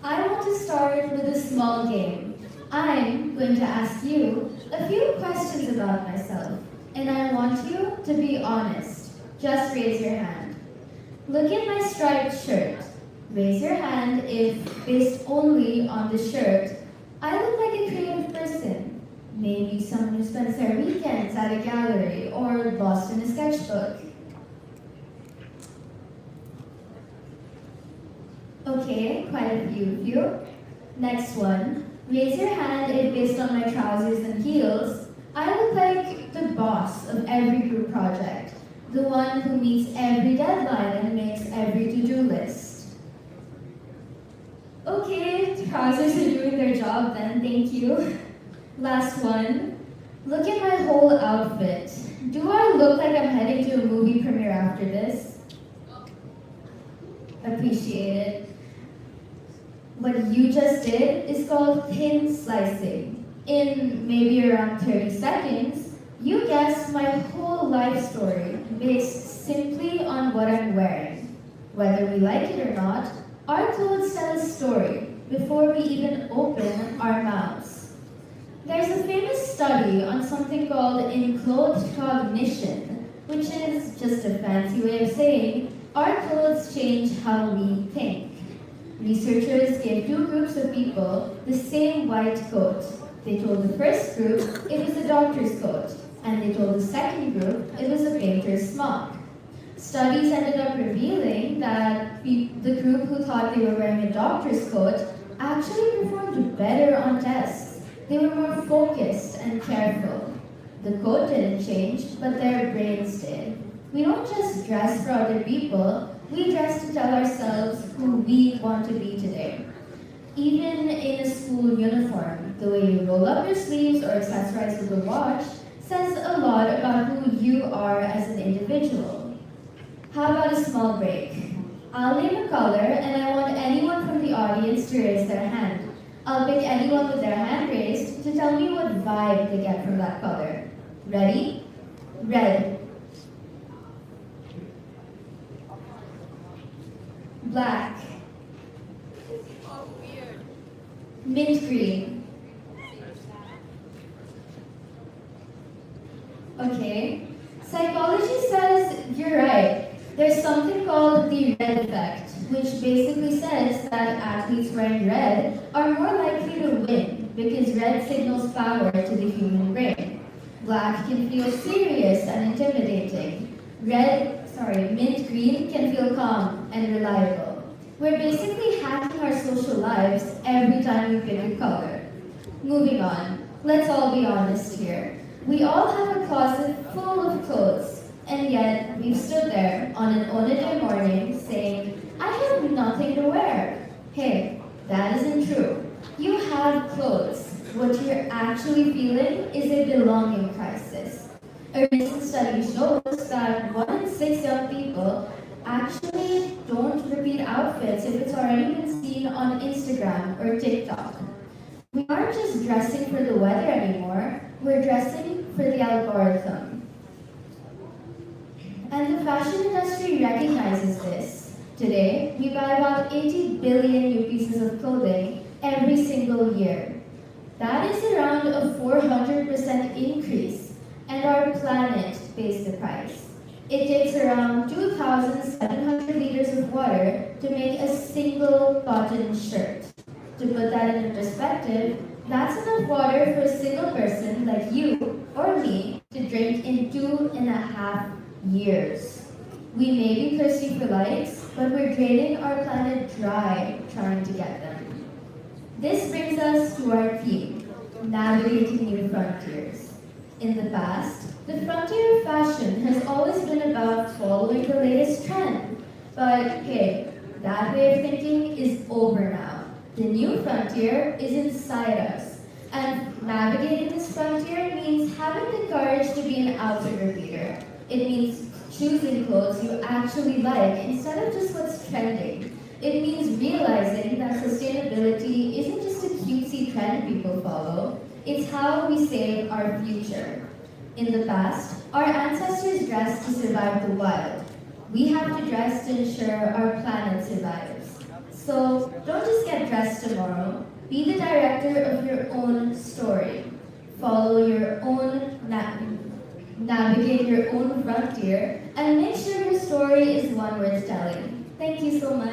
I want to start with a small game. I'm going to ask you a few questions about myself, and I want you to be honest. Just raise your hand. Look at my striped shirt. Raise your hand if, based only on the shirt, I look like a creative person. Maybe someone who spends their weekends at a gallery or lost in a sketchbook. Okay, quite a few of you. Next one. Raise your hand if based on my trousers and heels, I look like the boss of every group project. The one who meets every deadline and makes every to-do list. Okay, trousers are doing their job then, thank you. Last one. Look at my whole outfit. Do I look like I'm heading to a movie premiere after this? Appreciate it. What you just did is called thin slicing. In maybe around 30 seconds, you guess my whole life story based simply on what I'm wearing. Whether we like it or not, our clothes tell a story before we even open our mouths. There's a famous study on something called enclothed cognition, which is just a fancy way of saying our clothes change how we think. Researchers gave two groups of people the same white coat. They told the first group it was a doctor's coat, and they told the second group it was a painter's smock. Studies ended up revealing that the group who thought they were wearing a doctor's coat actually performed better on tests. They were more focused and careful. The coat didn't change, but their brains did. We don't just dress for other people, we dress to tell ourselves who we want to be today. Even in a school uniform, the way you roll up your sleeves or accessorize with a watch says a lot about who you are as an individual. How about a small break? I'll name a color and I want anyone from the audience to raise their hand. I'll pick anyone with their hand raised to tell me what vibe they get from that color. Ready? Red. Black. Mint green. Okay. Psychology says you're right. There's something called the red effect, which basically says that athletes wearing red are more likely to win because red signals power to the human brain. Black can feel serious and intimidating. Mint green can feel calm and reliable. We're basically hacking our social lives every time we pick a color. Moving on, let's all be honest here. We all have a closet full of clothes, and yet we've stood there on an Onaday morning saying, I have nothing to wear. Hey, that isn't true. You have clothes. What you're actually feeling is a belonging crisis. A recent study shows that 1 in 6 young people actually don't repeat outfits if it's already been seen on Instagram or TikTok. We aren't just dressing for the weather anymore, we're dressing for the algorithm. And the fashion industry recognizes this. Today, we buy about 80 billion new pieces of clothing every single year. That is around a 400% increase, and our planet pays the price. It takes around 2,700 liters of water to make a single cotton shirt. To put that into perspective, that's enough water for a single person like you or me to drink in 2.5 years. We may be thirsty for likes, but we're draining our planet dry trying to get them. This brings us to our theme, navigating new frontiers. In the past, the frontier of fashion has always been about following the latest trend. But hey, that way of thinking is over now. The new frontier is inside us. And navigating this frontier means having the courage to be an outfit repeater. It means choosing clothes you actually like instead of just what's trending. It means realizing that sustainability isn't just a cutesy trend people follow, it's how we save our future. In the past, our ancestors dressed to survive the wild. We have to dress to ensure our planet survives. So don't just get dressed tomorrow. Be the director of your own story. Follow your own navigate your own frontier, and make sure your story is one worth telling. Thank you so much.